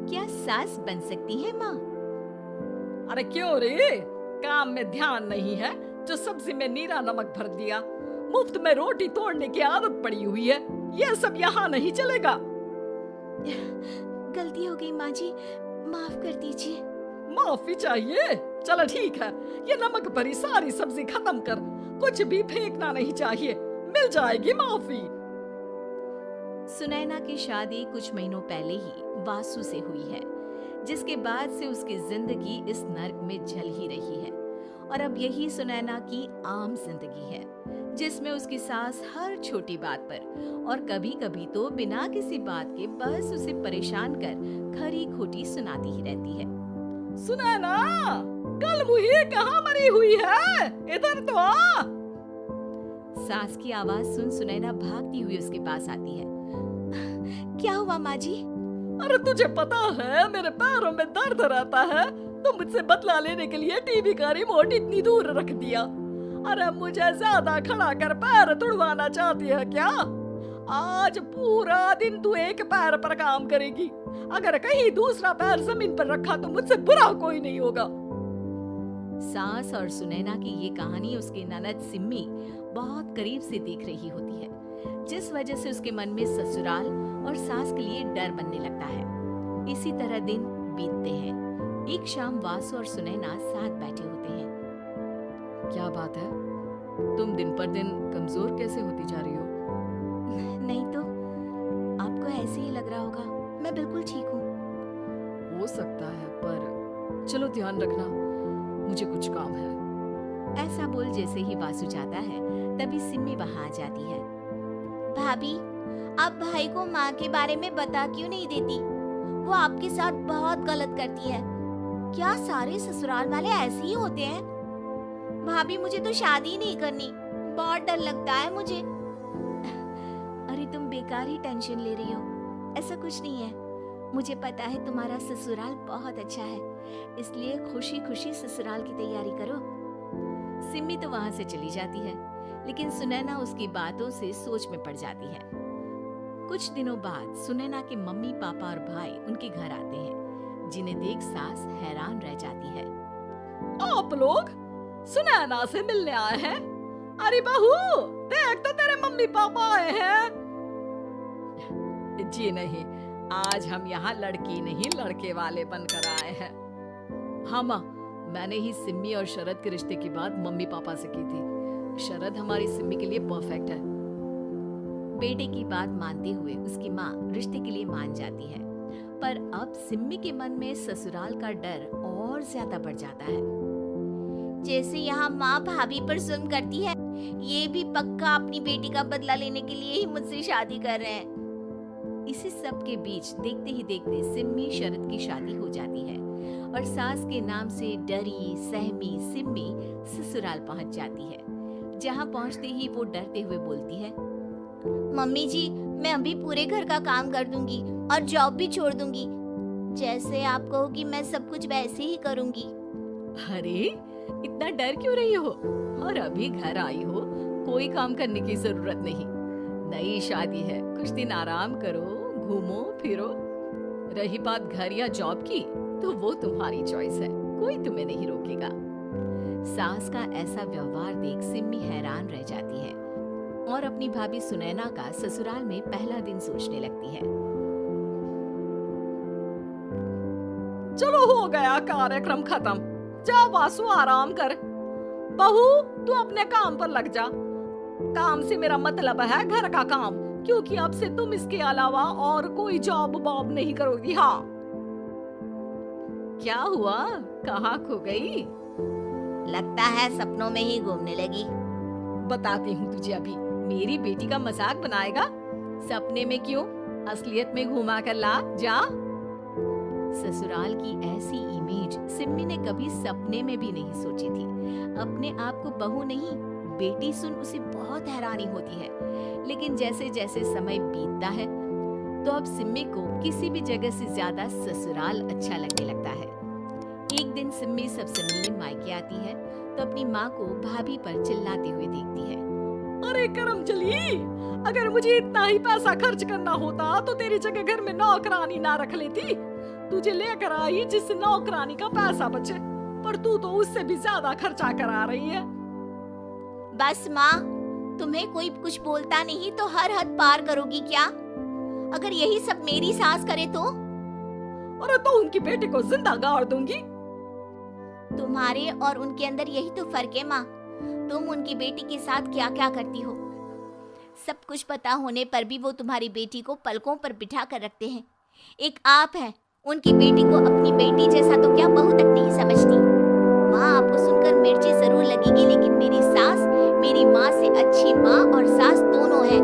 क्या सास बन सकती है माँ? अरे क्यों रे, काम में ध्यान नहीं है जो सब्जी में नीरा नमक भर दिया। मुफ्त में रोटी तोड़ने की आदत पड़ी हुई है, ये सब यहाँ नहीं चलेगा। गलती हो गई माँ जी, माफ कर दीजिए। माफी चाहिए? चलो ठीक है, ये नमक भरी सारी सब्जी खत्म कर, कुछ भी फेंकना नहीं चाहिए, मिल जाएगी माफी। सुनैना की शादी कुछ महीनों पहले ही वासु से हुई है, जिसके बाद से उसकी जिंदगी इस नर्क में जल ही रही है। और अब यही सुनैना की आम जिंदगी है, जिसमें उसकी सास हर छोटी बात पर और कभी कभी तो बिना किसी बात के बस उसे परेशान कर खरी खोटी सुनाती ही रहती है। सुनैना, कल मुही कहाँ मरी हुई है, इधर तो आ। सास की आवाज सुन सुनैना भागती हुई उसके पास आती है। क्या हुआ माँ जी? अरे तुझे पता है मेरे पैरों में दर्द रहता है, तो मुझसे बदला लेने के लिए टीवी का रिमोट इतनी दूर रख दिया। अरे मुझे ज्यादा खड़ा कर पैर तुड़वाना चाहती है क्या? आज पूरा दिन तू एक पैर पर काम करेगी, अगर कहीं दूसरा पैर जमीन पर रखा तो मुझसे बुरा कोई नहीं होगा। सास और सुनैना की ये कहानी उसकी ननद सिम्मी बहुत करीब से देख रही होती है, जिस वजह से उसके मन में ससुराल और सास के लिए डर बनने लगता है। इसी तरह दिन बीतते हैं। एक शाम वासु और सुनैना साथ बैठे होते हैं। क्या बात है, तुम दिन पर दिन कमजोर कैसे होती जा रही हो? नहीं तो आपको ऐसे ही लग रहा होगा, मैं बिल्कुल ठीक हूँ। हो सकता है, पर चलो ध्यान रखना, मुझे कुछ काम है। ऐसा बोल जैसे ही वासु जाता है, तभी सिम्मी वहां आ जाती है। भाभी, आप भाई को माँ के बारे में बता क्यों नहीं देती? वो आपके साथ बहुत गलत करती है। क्या सारे ससुराल वाले ऐसे ही होते हैं? भाभी, मुझे तो शादी नहीं करनी, बहुत डर लगता है मुझे। अरे तुम बेकार ही टेंशन ले रही हो, ऐसा कुछ नहीं है। मुझे पता है तुम्हारा ससुराल बहुत अच्छा है, इसलिए खुशी खुशी ससुराल की तैयारी करो। सिम्मी तो वहां से चली जाती है, लेकिन सुनैना उसकी बातों से सोच में पड़ जाती है। कुछ दिनों बाद सुनैना के मम्मी पापा और भाई उनके घर आते हैं, जिन्हें देख सास हैरान रह जाती है। आप लोग सुनैना से मिलने आए हैं? अरे बहू, देख तो तेरे मम्मी पापा आए हैं। जी नहीं, आज हम यहाँ लड़की नहीं लड़के वाले बनकर आए हैं। हाँ माँ, मैंने ही सिम्मी और शरद के रिश्ते की बात मम्मी पापा से की थी। शरद हमारी सिम्मी के लिए परफेक्ट है। बेटे की बात मानते हुए उसकी माँ रिश्ते के लिए मान जाती है, पर अब सिम्मी के मन में ससुराल का डर और ज्यादा बढ़ जाता है। जैसे यहाँ माँ भाभी पर जुल्म करती है, ये भी पक्का अपनी बेटी का बदला लेने के लिए ही मुझसे शादी कर रहे हैं। इसी सब के बीच देखते ही देखते सिम्मी शरद की शादी हो जाती है और सास के नाम से डरी सहमी सिम्मी ससुराल पहुंच जाती है, जहां पहुंचते ही वो डरते हुए बोलती है, मम्मी जी, मैं अभी पूरे घर का काम कर दूंगी और जॉब भी छोड़ दूंगी। जैसे आप कहोगी मैं सब कुछ वैसे ही करूंगी। अरे इतना डर क्यों रही हो? और अभी घर आई हो, कोई काम करने की जरूरत नहीं। नई शादी है, कुछ दिन आराम करो, घूमो फिरो। रही बात घर या जॉब की, तो वो तुम्हारी चॉइस है, कोई तुम्हें नहीं रोकेगा। सास का ऐसा व्यवहार देख सिम्मी हैरान रह जाती है और अपनी भाभी सुनैना का ससुराल में पहला दिन सोचने लगती है। चलो हो गया कार्यक्रम खत्म, जा वासु आराम कर। बहू, तू अपने काम पर लग जा। काम से मेरा मतलब है घर का काम, क्योंकि अब से तुम इसके अलावा और कोई जॉब वॉब नहीं करोगी। हाँ, क्या हुआ, कहाँ खो गई? लगता है सपनों में ही घूमने लगी। बताती हूँ तुझे अभी। मेरी बेटी का मजाक बनाएगा? सपने में क्यों, असलियत में घुमा कर ला, जा। ससुराल की ऐसी इमेज सिम्मी ने कभी सपने में भी नहीं सोची थी। अपने आप को बहू नहीं बेटी सुन उसे बहुत हैरानी होती है, लेकिन जैसे जैसे समय बीतता है तो अब सिम्मी को किसी भी जगह से ज्यादा ससुराल अच्छा लगने लगता है। एक दिन सिम्मी सबसे मिलने मायके आती है तो अपनी माँ को भाभी पर चिल्लाते हुए देखती है। अरे करमचली, अगर मुझे इतना ही पैसा खर्च करना होता तो तेरी जगह घर में नौकरानी ना रख लेती। तुझे लेकर आई जिससे नौकरानी का पैसा बचे, पर तू तो उससे भी ज्यादा खर्चा करा रही है। बस माँ, तुम्हें कोई कुछ बोलता नहीं तो हर हद पार करोगी क्या? अगर यही सब मेरी सास करे तो? अरे तो उनकी बेटी को जिंदा गाड़ दूंगी। तुम्हारे और उनके अंदर यही तो फर्क है माँ। तुम उनकी बेटी के साथ क्या क्या करती हो। सब कुछ पता होने पर भी वो तुम्हारी बेटी को पलकों पर बिठा कर रखते हैं। एक आप है, उनकी बेटी को अपनी बेटी जैसा तो क्या बहू तक नहीं समझती। माँ, आपको सुनकर मिर्ची जरूर लगेगी, लेकिन मेरी सास मेरी माँ से अच्छी माँ और सास दोनों है।